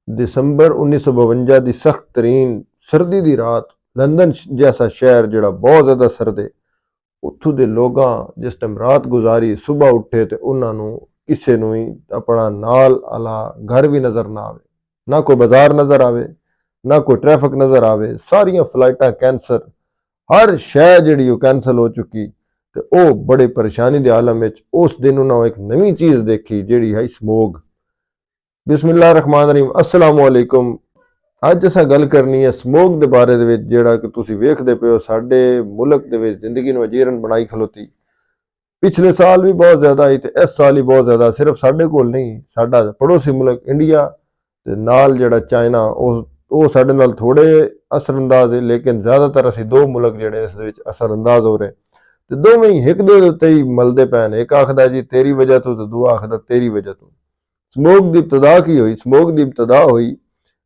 ਦਸੰਬਰ 1952 ਦੀ ਸਖਤ ਤਰੀਨ ਸਰਦੀ ਦੀ ਰਾਤ ਲੰਡਨ ਜੈਸਾ ਸ਼ਹਿਰ ਜਿਹੜਾ ਬਹੁਤ ਜ਼ਿਆਦਾ ਸਰਦ ਹੈ, ਉੱਥੋਂ ਦੇ ਲੋਕਾਂ ਜਿਸ ਟਾਈਮ ਰਾਤ ਗੁਜ਼ਾਰੀ, ਸਵੇਰ ਉੱਠੇ ਤੇ ਉਹਨਾਂ ਨੂੰ ਕਿਸੇ ਨੂੰ ਹੀ ਆਪਣਾ ਨਾਲ ਆਲਾ ਘਰ ਵੀ ਨਜ਼ਰ ਨਾ ਆਵੇ, ਨਾ ਕੋਈ ਬਾਜ਼ਾਰ ਨਜ਼ਰ ਆਵੇ, ਨਾ ਕੋਈ ਟ੍ਰੈਫਿਕ ਨਜ਼ਰ ਆਵੇ। ਸਾਰੀਆਂ ਫਲਾਈਟਾਂ ਕੈਂਸਲ, ਹਰ ਸ਼ੈ ਜਿਹੜੀ ਉਹ ਕੈਂਸਲ ਹੋ ਚੁੱਕੀ ਤੇ ਉਹ ਬੜੇ ਪਰੇਸ਼ਾਨੀ ਦੇ ਆਲਮ ਵਿੱਚ ਉਸ ਦਿਨ ਉਹਨਾਂ ਇੱਕ ਨਵੀਂ ਚੀਜ਼ ਦੇਖੀ ਜਿਹੜੀ ਹੈ ਸਮੋਗ। ਬਿਸਮਿल्लाह रहमान रहीम, अस्सलाम वालेकुम। ਅੱਜ ਅਸਾਂ ਗੱਲ ਕਰਨੀ ਹੈ ਸਮੋਗ ਦੇ ਬਾਰੇ ਦੇ ਵਿੱਚ, ਜਿਹੜਾ ਕਿ ਤੁਸੀਂ ਵੇਖਦੇ ਪਏ ਹੋ ਸਾਡੇ ਮੁਲਕ ਦੇ ਵਿੱਚ ਜ਼ਿੰਦਗੀ ਨੂੰ ਅਜੀਰਨ ਬਣਾਈ ਖਲੋਤੀ। ਪਿਛਲੇ ਸਾਲ ਵੀ ਬਹੁਤ ਜ਼ਿਆਦਾ ਆਈ ਤੇ ਇਸ ਸਾਲ ਹੀ ਬਹੁਤ ਜ਼ਿਆਦਾ। ਸਿਰਫ ਸਾਡੇ ਕੋਲ ਨਹੀਂ, ਸਾਡਾ ਪੜੋਸੀ ਮੁਲਕ ਇੰਡੀਆ ਤੇ ਨਾਲ ਜਿਹੜਾ ਚਾਈਨਾ ਉਹ ਸਾਡੇ ਨਾਲ ਥੋੜੇ ਅਸਰਅੰਦਾਜ਼ ਹੈ, ਲੇਕਿਨ ਜ਼ਿਆਦਾਤਰ ਅਸੀਂ ਦੋ ਮੁਲਕ ਜਿਹੜੇ ਇਸ ਦੇ ਵਿੱਚ ਅਸਰਅੰਦਾਜ਼ ਹੋ ਰਹੇ ਤੇ ਦੋਵੇਂ ਹੀ ਇੱਕ ਦੂਜੇ ਉੱਤੇ ਹੀ ਮਲਦੇ ਪਏ ਨੇ। ਇੱਕ ਆਖਦਾ ਜੀ ਤੇਰੀ ਵਜ੍ਹਾ ਤੋਂ ਤੇ ਦੂਆ ਆਖਦਾ ਤੇਰੀ ਵਜ੍ਹਾ ਤੋਂ। ਸਮੋਗ ਦੀ ਇਬਤਦਾ ਕੀ ਹੋਈ? ਸਮੋਗ ਦੀ ਇਬਤਦਾ ਹੋਈ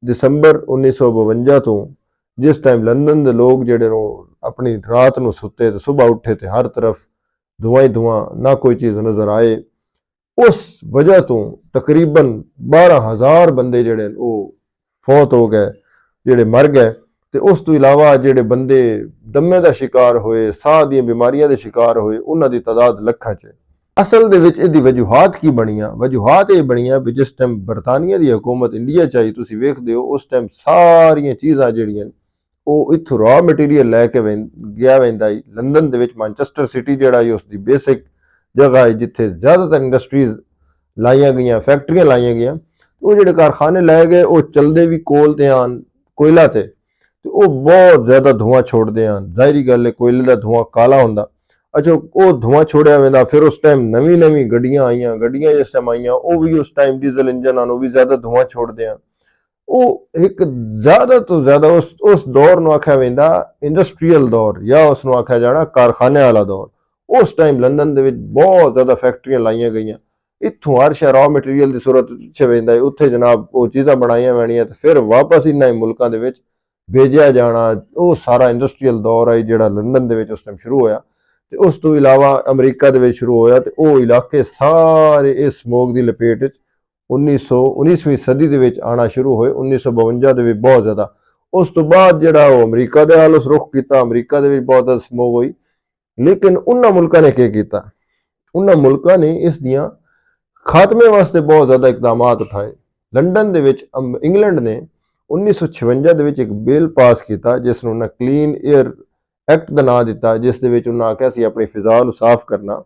ਦਸੰਬਰ 1952 ਤੋਂ, ਜਿਸ ਟਾਈਮ ਲੰਡਨ ਦੇ ਲੋਕ ਜਿਹੜੇ ਆਪਣੀ ਰਾਤ ਨੂੰ ਸੁੱਤੇ ਤੇ ਸਵੇਰ ਉੱਠੇ ਤੇ ਹਰ ਤਰਫ ਧੂਆਂ ਹੀ ਧੂਆਂ, ਨਾ ਕੋਈ ਚੀਜ਼ ਨਜ਼ਰ ਆਏ। ਉਸ ਵਜ੍ਹਾ ਤੋਂ ਤਕਰੀਬਨ 12,000 ਬੰਦੇ ਜਿਹੜੇ ਉਹ ਫੌਤ ਹੋ ਗਏ, ਜਿਹੜੇ ਮਰ ਗਏ। ਤੇ ਉਸ ਤੋਂ ਇਲਾਵਾ ਜਿਹੜੇ ਬੰਦੇ ਦਮੇ ਦਾ ਸ਼ਿਕਾਰ ਹੋਏ, ਸਾਹ ਦੀਆਂ ਬਿਮਾਰੀਆਂ ਦੇ ਸ਼ਿਕਾਰ ਹੋਏ, ਉਹਨਾਂ ਦੀ ਤਾਦਾਦ ਲੱਖਾਂ 'ਚ। ਅਸਲ ਦੇ ਵਿੱਚ ਇਹਦੀ ਵਜੂਹਾਤ ਕੀ ਬਣੀਆਂ? ਵਜੂਹਾਤ ਇਹ ਬਣੀਆਂ ਵੀ ਜਿਸ ਟਾਈਮ ਬਰਤਾਨੀਆ ਦੀ ਹਕੂਮਤ ਇੰਡੀਆ 'ਚ ਆਈ, ਤੁਸੀਂ ਵੇਖਦੇ ਹੋ ਉਸ ਟਾਈਮ ਸਾਰੀਆਂ ਚੀਜ਼ਾਂ ਜਿਹੜੀਆਂ ਉਹ ਇੱਥੋਂ ਰਾ ਮਟੀਰੀਅਲ ਲੈ ਕੇ ਗਿਆ ਵੈਂਦਾ ਹੀ। ਲੰਡਨ ਦੇ ਵਿੱਚ ਮੈਨਚੈਸਟਰ ਸਿਟੀ ਜਿਹੜਾ ਹੈ ਉਸ ਦੀ ਬੇਸਿਕ ਜਗ੍ਹਾ ਹੈ ਜਿੱਥੇ ਜ਼ਿਆਦਾਤਰ ਇੰਡਸਟਰੀਜ਼ ਲਾਈਆਂ ਗਈਆਂ, ਫੈਕਟਰੀਆਂ ਲਾਈਆਂ ਗਈਆਂ। ਉਹ ਜਿਹੜੇ ਕਾਰਖਾਨੇ ਲਾਏ ਗਏ ਉਹ ਚਲਦੇ ਵੀ ਕੋਲ ਤੇ ਆਣ ਕੋਇਲਾ ਤੇ ਉਹ ਬਹੁਤ ਜ਼ਿਆਦਾ ਧੂਆਂ ਛੋੜਦੇ ਹਨ। ਜ਼ਾਹਿਰੀ ਗੱਲ ਹੈ, ਕੋਇਲੇ ਦਾ ਧੂਆਂ ਕਾਲਾ ਹੁੰਦਾ। ਅੱਛਾ, ਉਹ ਧੂਆਂ ਛੋੜਿਆ ਵੈਂਦਾ। ਫਿਰ ਉਸ ਟਾਈਮ ਨਵੀਂ ਗੱਡੀਆਂ ਆਈਆਂ, ਗੱਡੀਆਂ ਜਿਸ ਟਾਈਮ ਆਈਆਂ ਉਹ ਵੀ ਉਸ ਟਾਈਮ ਡੀਜ਼ਲ ਇੰਜਨ ਹਨ, ਉਹ ਵੀ ਜ਼ਿਆਦਾ ਧੂਆਂ ਛੋੜਦੇ ਹਨ। ਉਹ ਇੱਕ ਜ਼ਿਆਦਾ ਤੋਂ ਜ਼ਿਆਦਾ ਉਸ ਦੌਰ ਨੂੰ ਆਖਿਆ ਵੈਂਦਾ ਇੰਡਸਟਰੀਅਲ ਦੌਰ, ਜਾਂ ਉਸ ਨੂੰ ਆਖਿਆ ਜਾਣਾ ਕਾਰਖਾਨੇ ਵਾਲਾ ਦੌਰ। ਉਸ ਟਾਈਮ ਲੰਡਨ ਦੇ ਵਿੱਚ ਬਹੁਤ ਜ਼ਿਆਦਾ ਫੈਕਟਰੀਆਂ ਲਾਈਆਂ ਗਈਆਂ। ਇੱਥੋਂ ਹਰ ਸ਼ਹਿਰ ਰਾ ਮਟੀਰੀਅਲ ਦੀ ਸੂਰਤ ਪਿੱਛੇ ਵੈਂਦਾ ਹੈ, ਉੱਥੇ ਜਨਾਬ ਉਹ ਚੀਜ਼ਾਂ ਬਣਾਈਆਂ ਵੈਣੀਆਂ ਤੇ ਫਿਰ ਵਾਪਸ ਇਹਨਾਂ ਹੀ ਮੁਲਕਾਂ ਦੇ ਵਿੱਚ ਭੇਜਿਆ ਜਾਣਾ। ਉਹ ਸਾਰਾ ਇੰਡਸਟਰੀਅਲ ਦੌਰ ਹੈ ਜਿਹੜਾ ਲੰਡਨ ਦੇ ਵਿੱਚ ਉਸ ਟਾਈਮ ਸ਼ੁਰੂ ਹੋਇਆ। ਤੇ ਉਸ ਤੋਂ ਇਲਾਵਾ ਅਮਰੀਕਾ ਦੇ ਵਿੱਚ ਸ਼ੁਰੂ ਹੋਇਆ ਤੇ ਉਹ ਇਲਾਕੇ ਸਾਰੇ ਇਸ ਸਮੋਗ ਦੀ ਲਪੇਟ ਵਿੱਚ 19ਵੀਂ ਸਦੀ ਦੇ ਵਿੱਚ ਆਉਣਾ ਸ਼ੁਰੂ ਹੋਏ। 1952 ਦੇ ਵਿੱਚ ਬਹੁਤ ਜ਼ਿਆਦਾ। ਉਸ ਤੋਂ ਬਾਅਦ ਜਿਹੜਾ ਉਹ ਅਮਰੀਕਾ ਦੇ ਹਾਲ ਉਸ ਰੁਖ ਕੀਤਾ, ਅਮਰੀਕਾ ਦੇ ਵਿੱਚ ਬਹੁਤ ਜ਼ਿਆਦਾ ਸਮੋਗ ਹੋਈ। ਲੇਕਿਨ ਉਹਨਾਂ ਮੁਲਕਾਂ ਨੇ ਕੀ ਕੀਤਾ? ਉਹਨਾਂ ਮੁਲਕਾਂ ਨੇ ਇਸ ਦੀਆਂ ਖਾਤਮੇ ਵਾਸਤੇ ਬਹੁਤ ਜ਼ਿਆਦਾ ਇਕਦਾਮਾਤ ਉਠਾਏ। ਲੰਡਨ ਦੇ ਵਿੱਚ ਇੰਗਲੈਂਡ ਨੇ 1956 ਦੇ ਵਿੱਚ ਇੱਕ ਬਿੱਲ ਪਾਸ ਕੀਤਾ ਜਿਸ ਨੂੰ ਉਹਨਾਂ ਕਲੀਨ ਏਅਰ ਐਕਟ ਦਾ ਨਾਂ ਦਿੱਤਾ, ਜਿਸ ਦੇ ਵਿੱਚ ਉਹਨਾਂ ਆਖਿਆ ਸੀ ਆਪਣੀ ਫਿਜ਼ਾ ਨੂੰ ਸਾਫ਼ ਕਰਨਾ।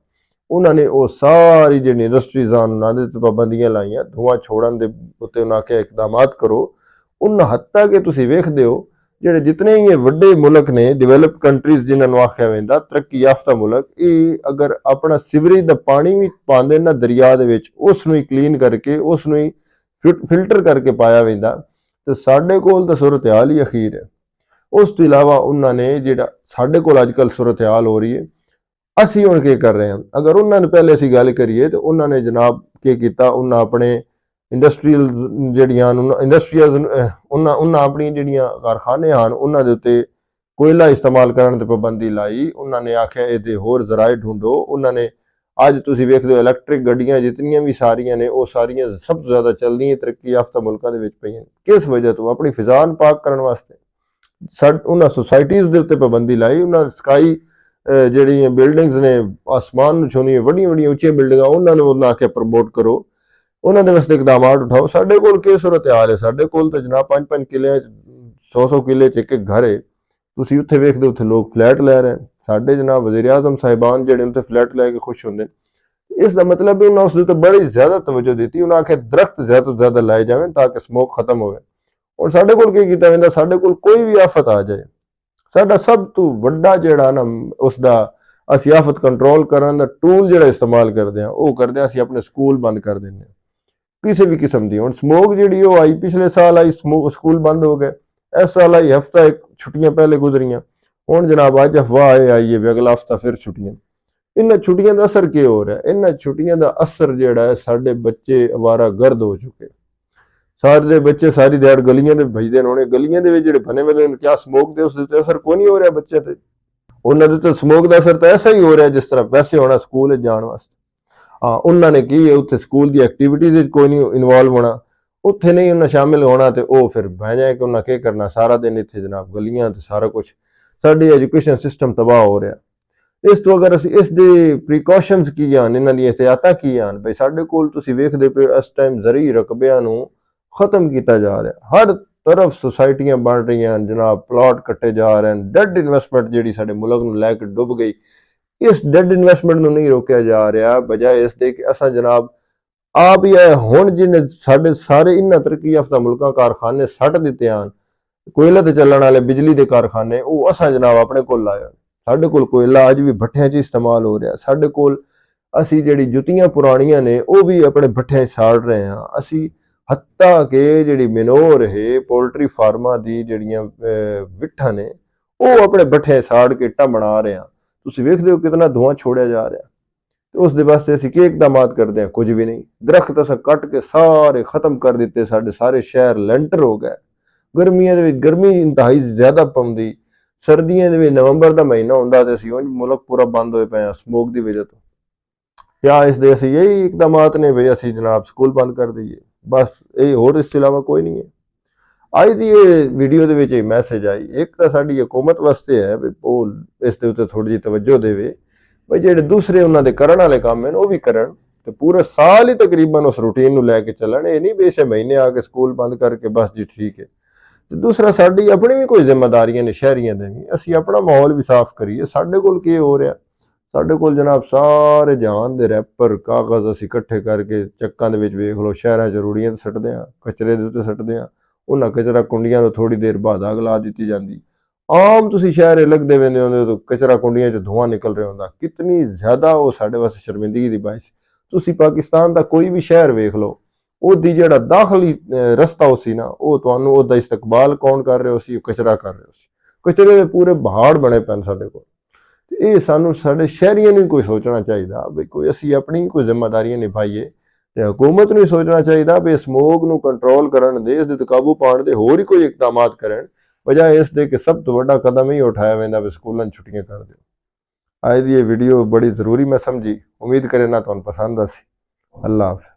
ਉਹਨਾਂ ਨੇ ਉਹ ਸਾਰੀ ਜਿਹੜੀ ਇੰਡਸਟਰੀਜ਼ ਹਨ ਉਹਨਾਂ ਦੇ ਤੇ ਪਾਬੰਦੀਆਂ ਲਾਈਆਂ, ਧੂਆਂ ਛੋੜਨ ਦੇ ਉੱਤੇ ਉਹਨਾਂ ਆਖਿਆ ਇਕਦਾਮਾਤ ਕਰੋ। ਉਹਨਾਂ ਹੱਦ ਤੱਕ ਕਿ ਤੁਸੀਂ ਵੇਖਦੇ ਹੋ ਜਿਹੜੇ ਜਿਤਨੇ ਹੀ ਇਹ ਵੱਡੇ ਮੁਲਕ ਨੇ, ਡਿਵੈਲਪਡ ਕੰਟਰੀਜ਼ ਜਿਨ੍ਹਾਂ ਨੂੰ ਆਖਿਆ ਵੈਂਦਾ ਤਰੱਕੀ ਯਾਫਤਾ ਮੁਲਕ, ਇਹ ਅਗਰ ਆਪਣਾ ਸੀਵਰੇਜ ਦਾ ਪਾਣੀ ਵੀ ਪਾਉਂਦੇ ਨਾ ਦਰਿਆ ਦੇ ਵਿੱਚ, ਉਸ ਨੂੰ ਹੀ ਕਲੀਨ ਕਰਕੇ ਉਸ ਨੂੰ ਹੀ ਫਿਲਟਰ ਕਰਕੇ ਪਾਇਆ ਵੈਂਦਾ ਤੇ ਸਾਡੇ ਕੋਲ ਤਾਂ ਸੂਰਤ ਹਾਲ ਹੀ ਅਖੀਰ ਹੈ। ਉਸ ਤੋਂ ਇਲਾਵਾ ਉਹਨਾਂ ਨੇ ਜਿਹੜਾ ਸਾਡੇ ਕੋਲ ਅੱਜ ਕੱਲ੍ਹ ਸੂਰਤ ਹਾਲ ਹੋ ਰਹੀ ਹੈ, ਅਸੀਂ ਹੁਣ ਕੀ ਕਰ ਰਹੇ ਹਾਂ? ਅਗਰ ਉਹਨਾਂ ਨੇ ਪਹਿਲੇ ਅਸੀਂ ਗੱਲ ਕਰੀਏ ਤਾਂ ਉਹਨਾਂ ਨੇ ਜਨਾਬ ਕੀ ਕੀਤਾ? ਉਹਨਾਂ ਆਪਣੇ ਇੰਡਸਟਰੀਅਲ ਜਿਹੜੀਆਂ ਉਹਨਾਂ ਆਪਣੀਆਂ ਜਿਹੜੀਆਂ ਕਾਰਖਾਨੇ ਹਨ ਉਹਨਾਂ ਦੇ ਉੱਤੇ ਕੋਇਲਾ ਇਸਤੇਮਾਲ ਕਰਨ ਤੇ ਪਾਬੰਦੀ ਲਾਈ। ਉਹਨਾਂ ਨੇ ਆਖਿਆ ਇਹਦੇ ਹੋਰ ਜ਼ਰਾਏ ਢੂੰਢੋ। ਉਹਨਾਂ ਨੇ ਅੱਜ ਤੁਸੀਂ ਵੇਖਦੇ ਹੋ ਇਲੈਕਟ੍ਰਿਕ ਗੱਡੀਆਂ ਜਿਤਨੀਆਂ ਵੀ ਸਾਰੀਆਂ ਨੇ ਉਹ ਸਾਰੀਆਂ ਸਭ ਤੋਂ ਜ਼ਿਆਦਾ ਚੱਲਦੀਆਂ ਤਰੱਕੀ ਯਾਫਤਾ ਮੁਲਕਾਂ ਦੇ ਵਿੱਚ ਪਈਆਂ। ਕਿਸ ਵਜ੍ਹਾ ਤੋਂ? ਆਪਣੀ ਫਿਜ਼ਾ ਨੂੰ ਪਾਕ ਕਰਨ ਵਾਸਤੇ। ਉਹਨਾਂ ਸੁਸਾਇਟੀਜ਼ ਦੇ ਉੱਤੇ ਪਾਬੰਦੀ ਲਾਈ। ਉਹਨਾਂ ਸਕਾਈ ਜਿਹੜੀਆਂ ਬਿਲਡਿੰਗਸ ਨੇ ਆਸਮਾਨ ਨੂੰ ਛੂਹਣੀਆਂ, ਵੱਡੀਆਂ ਉੱਚੀਆਂ ਬਿਲਡਿੰਗਾਂ, ਉਹਨਾਂ ਨੂੰ ਉਹਨਾਂ ਆਖਿਆ ਪ੍ਰਮੋਟ ਕਰੋ, ਉਹਨਾਂ ਦੇ ਵਾਸਤੇ ਇਕਦਾਮਾਤ ਉਠਾਓ। ਸਾਡੇ ਕੋਲ ਕੀ ਸੂਰਤ ਹਾਲ ਹੈ? ਸਾਡੇ ਕੋਲ ਤਾਂ ਜਨਾਬ 5-5 ਕਿੱਲਿਆਂ 'ਚ 100 ਕਿੱਲੇ 'ਚ ਇੱਕ ਘਰ ਹੈ। ਤੁਸੀਂ ਉੱਥੇ ਵੇਖਦੇ ਉੱਥੇ ਲੋਕ ਫਲੈਟ ਲੈ ਰਹੇ। ਸਾਡੇ ਜਨਾਬ ਵਜ਼ੀਰ ਆਜ਼ਮ ਸਾਹਿਬਾਨ ਜਿਹੜੇ ਉੱਥੇ ਫਲੈਟ ਲੈ ਕੇ ਖੁਸ਼ ਹੁੰਦੇ। ਇਸ ਦਾ ਮਤਲਬ ਹੈ ਉਹਨਾਂ ਉਸ ਦੇ ਉੱਤੇ ਬੜੀ ਜ਼ਿਆਦਾ ਤਵੱਜੋ ਦਿੱਤੀ। ਉਹਨਾਂ ਆਖਿਆ ਦਰਖਤ ਜ਼ਿਆਦਾ ਤੋਂ ਜ਼ਿਆਦਾ ਲਾਏ ਜਾਵੇ ਤਾਂ ਕਿ ਸਮੋਕ ਖਤਮ ਹੋਵੇ। ਔਰ ਸਾਡੇ ਕੋਲ ਕੀ ਕੀਤਾ ਜਾਂਦਾ? ਸਾਡੇ ਕੋਲ ਕੋਈ ਵੀ ਆਫਤ ਆ ਜਾਏ, ਸਾਡਾ ਸਭ ਤੋਂ ਵੱਡਾ ਜਿਹੜਾ ਨਾ ਉਸਦਾ ਅਸੀਂ ਆਫਤ ਕੰਟਰੋਲ ਕਰਨ ਦਾ ਟੂਲ ਜਿਹੜਾ ਇਸਤੇਮਾਲ ਕਰਦੇ ਹਾਂ ਉਹ ਕਰਦੇ ਹਾਂ ਅਸੀਂ ਆਪਣੇ ਸਕੂਲ ਬੰਦ ਕਰ ਦਿੰਦੇ ਹਾਂ ਕਿਸੇ ਵੀ ਕਿਸਮ ਦੀ। ਹੁਣ ਸਮੋਗ ਜਿਹੜੀ ਉਹ ਆਈ, ਪਿਛਲੇ ਸਾਲ ਆਈ, ਸਕੂਲ ਬੰਦ ਹੋ ਗਏ। ਇਸ ਸਾਲ ਆਈ ਹਫਤਾ ਇੱਕ ਛੁੱਟੀਆਂ ਪਹਿਲੇ ਗੁਜ਼ਰੀਆਂ। ਹੁਣ ਜਨਾਬ ਅੱਜ ਅਫਵਾਹ ਇਹ ਆਈ ਹੈ ਵੀ ਅਗਲਾ ਹਫਤਾ ਫਿਰ ਛੁੱਟੀਆਂ। ਇਹਨਾਂ ਛੁੱਟੀਆਂ ਦਾ ਅਸਰ ਕੀ ਹੋ ਰਿਹਾ? ਇਹਨਾਂ ਛੁੱਟੀਆਂ ਦਾ ਅਸਰ ਜਿਹੜਾ ਹੈ ਸਾਡੇ ਬੱਚੇ ਅਵਾਰਾ ਗਰਦ ਹੋ ਚੁੱਕੇ। ਸਾਰੇ ਬੱਚੇ ਸਾਰੀ ਦਿਹਾੜ ਗਲੀਆਂ ਦੇ ਭਜਦੇ ਹੋਣੇ। ਗਲੀਆਂ ਦੇ ਵਿੱਚ ਜਿਹੜੇ ਬਣੇ ਹੋਏ ਨੇ ਕਿਆ ਸਮੋਗ ਦੇ ਉਸ ਦੇ ਅਸਰ ਕੋਈ ਨਹੀਂ ਹੋ ਰਿਹਾ ਬੱਚੇ ਤੇ? ਉਹਨਾਂ ਦੇ ਤੇ ਸਮੋਗ ਦਾ ਅਸਰ ਤਾਂ ਐਸਾ ਹੀ ਹੋ ਰਿਹਾ ਜਿਸ ਤਰ੍ਹਾਂ ਵੈਸੇ ਹੋਣਾ ਸਕੂਲ ਜਾਣ ਵਾਸਤੇ। ਹਾਂ, ਉਹਨਾਂ ਨੇ ਕੀ ਹੈ ਉੱਥੇ ਸਕੂਲ ਦੀ ਐਕਟੀਵਿਟੀਜ਼ ਵਿੱਚ ਕੋਈ ਨਹੀਂ ਇਨਵੋਲਵ ਹੋਣਾ। ਉੱਥੇ ਨਹੀਂ ਉਹਨਾਂ ਸ਼ਾਮਿਲ ਹੋਣਾ ਤੇ ਉਹ ਫਿਰ ਬਹਿ ਜਾਏ ਕਿ ਉਹਨਾਂ ਕੀ ਕਰਨਾ ਸਾਰਾ ਦਿਨ ਇੱਥੇ ਜਨਾਬ ਗਲੀਆਂ ਤੇ ਸਾਰਾ ਕੁਝ। ਸਾਡੀ ਐਜੂਕੇਸ਼ਨ ਸਿਸਟਮ ਤਬਾਹ ਹੋ ਰਿਹਾ। ਇਸ ਤੋਂ ਅਗਰ ਅਸੀਂ ਇਸ ਦੇ ਪ੍ਰੀਕਾਸ਼ਨਸ ਕੀ ਹਨ, ਇਹਨਾਂ ਦੀਆਂ ਇਹਤਿਆਤਾਂ ਕੀ ਹਨ, ਬਈ ਸਾਡੇ ਕੋਲ ਤੁਸੀਂ ਵੇਖਦੇ ਪਏ ਇਸ ਟਾਈਮ ਜ਼ਰਈ ਰਕਬਿਆਂ ਨੂੰ ਖਤਮ ਕੀਤਾ ਜਾ ਰਿਹਾ। ਹਰ ਤਰਫ ਸੁਸਾਇਟੀਆਂ ਬਣ ਰਹੀਆਂ ਹਨ ਜਨਾਬ, ਪਲਾਟ ਕੱਟੇ ਜਾ ਰਹੇ ਹਨ। ਡੈਡ ਇਨਵੈਸਟਮੈਂਟ ਜਿਹੜੀ ਸਾਡੇ ਮੁਲਕ ਨੂੰ ਲੈ ਕੇ ਡੁੱਬ ਗਈ, ਇਸ ਡੈਡ ਇਨਵੈਸਟਮੈਂਟ ਨੂੰ ਨਹੀਂ ਰੋਕਿਆ ਜਾ ਰਿਹਾ, ਬਜਾਏ ਇਸ ਦੇ ਕਿ ਅਸਾਂ ਜਨਾਬ ਆਪ ਹੀ ਹੈ ਹੁਣ ਜਿਹਨੇ ਸਾਡੇ ਸਾਰੇ ਇਹਨਾਂ ਤਰੱਕੀ ਯਾਫਤਾ ਮੁਲਕਾਂ ਕਾਰਖਾਨੇ ਸੱਟ ਦਿੱਤੇ ਹਨ, ਕੋਇਲੇ ਤੇ ਚੱਲਣ ਵਾਲੇ ਬਿਜਲੀ ਦੇ ਕਾਰਖਾਨੇ, ਉਹ ਅਸਾਂ ਜਨਾਬ ਆਪਣੇ ਕੋਲ ਲਾਏ। ਸਾਡੇ ਕੋਲ ਕੋਇਲਾ ਅੱਜ ਵੀ ਭੱਠਿਆਂ 'ਚ ਇਸਤੇਮਾਲ ਹੋ ਰਿਹਾ। ਸਾਡੇ ਕੋਲ ਅਸੀਂ ਜਿਹੜੀ ਜੁੱਤੀਆਂ ਪੁਰਾਣੀਆਂ ਨੇ ਉਹ ਵੀ ਆਪਣੇ ਭੱਠਿਆਂ 'ਚ ਸਾੜ ਰਹੇ ਹਾਂ। ਅਸੀਂ ਹੱਤਾ ਕਿ ਜਿਹੜੀ ਮਿਨੋਰ ਹੈ ਪੋਲਟਰੀ ਫਾਰਮਾਂ ਦੀ ਜਿਹੜੀਆਂ ਵਿੱਠਾਂ ਨੇ ਉਹ ਆਪਣੇ ਭੱਠਿਆਂ 'ਚ ਸਾੜ ਕੇ ਇੱਟਾਂ ਬਣਾ ਰਹੇ ਹਾਂ। ਤੁਸੀਂ ਵੇਖਦੇ ਹੋ ਕਿਤਨਾ ਧੂੰਆਂ ਛੋੜਿਆ ਜਾ ਰਿਹਾ। ਤੇ ਉਸ ਦੇ ਵਾਸਤੇ ਅਸੀਂ ਕੀ ਇਕਦਾਮਾਤ ਕਰਦੇ ਹਾਂ? ਕੁਝ ਵੀ ਨਹੀਂ। ਦਰਖਤ ਅਸਾਂ ਕੱਟ ਕੇ ਸਾਰੇ ਖਤਮ ਕਰ ਦਿੱਤੇ। ਸਾਡੇ ਸਾਰੇ ਸ਼ਹਿਰ ਲੈਂਟਰ ਹੋ ਗਏ। ਗਰਮੀਆਂ ਦੇ ਵਿੱਚ ਗਰਮੀ ਇੰਤਹਾਈ ਜ਼ਿਆਦਾ ਪਉਂਦੀ, ਸਰਦੀਆਂ ਦੇ ਵਿੱਚ ਨਵੰਬਰ ਦਾ ਮਹੀਨਾ ਹੁੰਦਾ ਤੇ ਅਸੀਂ ਉਂਝ ਮੁਲਕ ਪੂਰਾ ਬੰਦ ਹੋਏ ਪਏ ਹਾਂ ਸਮੋਕ ਦੀ ਵਜ੍ਹਾ ਤੋਂ। ਜਾਂ ਇਸ ਦੇ ਅਸੀਂ ਇਹੀ ਇਕਦਾਮਾਤ ਨੇ ਵੀ ਅਸੀਂ ਜਨਾਬ ਸਕੂਲ ਬੰਦ ਕਰ ਦਈਏ, ਬਸ ਇਹ ਹੋਰ ਇਸ ਤੋਂ ਇਲਾਵਾ ਕੋਈ ਨਹੀਂ ਹੈ। ਅੱਜ ਦੀ ਇਹ ਵੀਡੀਓ ਦੇ ਵਿੱਚ ਇਹ ਮੈਸੇਜ ਆਈ, ਇੱਕ ਤਾਂ ਸਾਡੀ ਹਕੂਮਤ ਵਾਸਤੇ ਹੈ ਵੀ ਉਹ ਇਸ ਦੇ ਉੱਤੇ ਥੋੜੀ ਜਿਹੀ ਤਵੱਜੋ ਦੇਵੇ, ਬਈ ਜਿਹੜੇ ਦੂਸਰੇ ਉਹਨਾਂ ਦੇ ਕਰਨ ਵਾਲੇ ਕੰਮ ਹਨ ਉਹ ਵੀ ਕਰਨ ਤੇ ਪੂਰੇ ਸਾਲ ਹੀ ਤਕਰੀਬਨ ਉਸ ਰੂਟੀਨ ਨੂੰ ਲੈ ਕੇ ਚੱਲਣ। ਇਹ ਨਹੀਂ ਵੀ ਇਸੇ ਮਹੀਨੇ ਆ ਕੇ ਸਕੂਲ ਬੰਦ ਕਰਕੇ ਬਸ ਜੀ ਠੀਕ ਹੈ। ਤੇ ਦੂਸਰਾ ਸਾਡੀ ਆਪਣੀ ਵੀ ਕੋਈ ਜ਼ਿੰਮੇਵਾਰੀਆਂ ਨੇ ਸ਼ਹਿਰੀਆਂ ਦੇ ਵੀ, ਅਸੀਂ ਆਪਣਾ ਮਾਹੌਲ ਵੀ ਸਾਫ਼ ਕਰੀਏ। ਸਾਡੇ ਕੋਲ ਕੀ ਹੋ ਰਿਹਾ? ਸਾਡੇ ਕੋਲ ਜਨਾਬ ਸਾਰੇ ਜਹਾਨ ਦੇ ਰੈਪਰ ਕਾਗਜ਼ ਅਸੀਂ ਇਕੱਠੇ ਕਰਕੇ ਚੱਕਾਂ ਦੇ ਵਿੱਚ ਵੇਖ ਲਓ, ਸ਼ਹਿਰਾਂ 'ਚ ਰੂੜੀਆਂ ਤੇ ਸੁੱਟਦੇ ਹਾਂ, ਕਚਰੇ ਦੇ ਉੱਤੇ ਸੁੱਟਦੇ ਹਾਂ। ਉਹਨਾਂ ਕਚਰਾ ਕੁੰਡੀਆਂ ਨੂੰ ਥੋੜੀ ਦੇਰ ਬਾਅਦ ਅੱਗ ਲਾ ਦਿੱਤੀ ਜਾਂਦੀ। ਆਮ ਤੁਸੀਂ ਸ਼ਹਿਰ ਲੱਗਦੇ ਵੇਂਦੇ ਹੁੰਦੇ ਹੋ ਕਚਰਾ ਕੁੰਡੀਆਂ 'ਚ ਧੂੰਆਂ ਨਿਕਲ ਰਿਹਾ ਹੁੰਦਾ। ਕਿਤਨੀ ਜ਼ਿਆਦਾ ਉਹ ਸਾਡੇ ਵਾਸਤੇ ਸ਼ਰਮਿੰਦਗੀ ਦੀ ਬਾਇਸ। ਤੁਸੀਂ ਪਾਕਿਸਤਾਨ ਦਾ ਕੋਈ ਵੀ ਸ਼ਹਿਰ ਵੇਖ ਲਓ, ਉਹਦੀ ਜਿਹੜਾ ਦਾਖਲੀ ਰਸਤਾ ਉਹ ਸੀ ਨਾ, ਉਹ ਤੁਹਾਨੂੰ ਉਹਦਾ ਇਸਤਕਬਾਲ ਕੌਣ ਕਰ ਰਿਹਾ ਸੀ? ਕਚਰਾ ਕਰ ਰਿਹਾ ਸੀ। ਕਚਰੇ ਦੇ ਪੂਰੇ ਪਹਾੜ ਬਣੇ ਪੈਣ ਸਾਡੇ ਕੋਲ। ਇਹ ਸਾਨੂੰ ਸਾਡੇ ਸ਼ਹਿਰੀਆਂ ਨੂੰ ਕੋਈ ਸੋਚਣਾ ਚਾਹੀਦਾ ਵੀ ਕੋਈ ਅਸੀਂ ਆਪਣੀ ਕੋਈ ਜ਼ਿੰਮੇਵਾਰੀਆਂ ਨਿਭਾਈਏ ਤੇ ਹਕੂਮਤ ਨੂੰ ਸੋਚਣਾ ਚਾਹੀਦਾ ਵੀ ਸਮੋਗ ਨੂੰ ਕੰਟਰੋਲ ਕਰਨ ਦੇ, ਇਸ ਦੇ ਕਾਬੂ ਪਾਉਣ ਦੇ ਹੋਰ ਹੀ ਕੋਈ ਇਕਦਾਮਾਤ ਕਰਨ, ਬਜਾਏ ਇਸ ਦੇ ਕਿ ਸਭ ਤੋਂ ਵੱਡਾ ਕਦਮ ਹੀ ਉਠਾਇਆ ਜਾਂਦਾ ਵੀ ਸਕੂਲਾਂ ਛੁੱਟੀਆਂ ਕਰ ਦਿਓ। ਅੱਜ ਦੀ ਇਹ ਵੀਡੀਓ ਬੜੀ ਜ਼ਰੂਰੀ ਮੈਂ ਸਮਝੀ। ਉਮੀਦ ਕਰੇ ਨਾ ਤੁਹਾਨੂੰ ਪਸੰਦ ਆਸੀ। ਅੱਲਾਹ ਹਾਫਿਜ਼।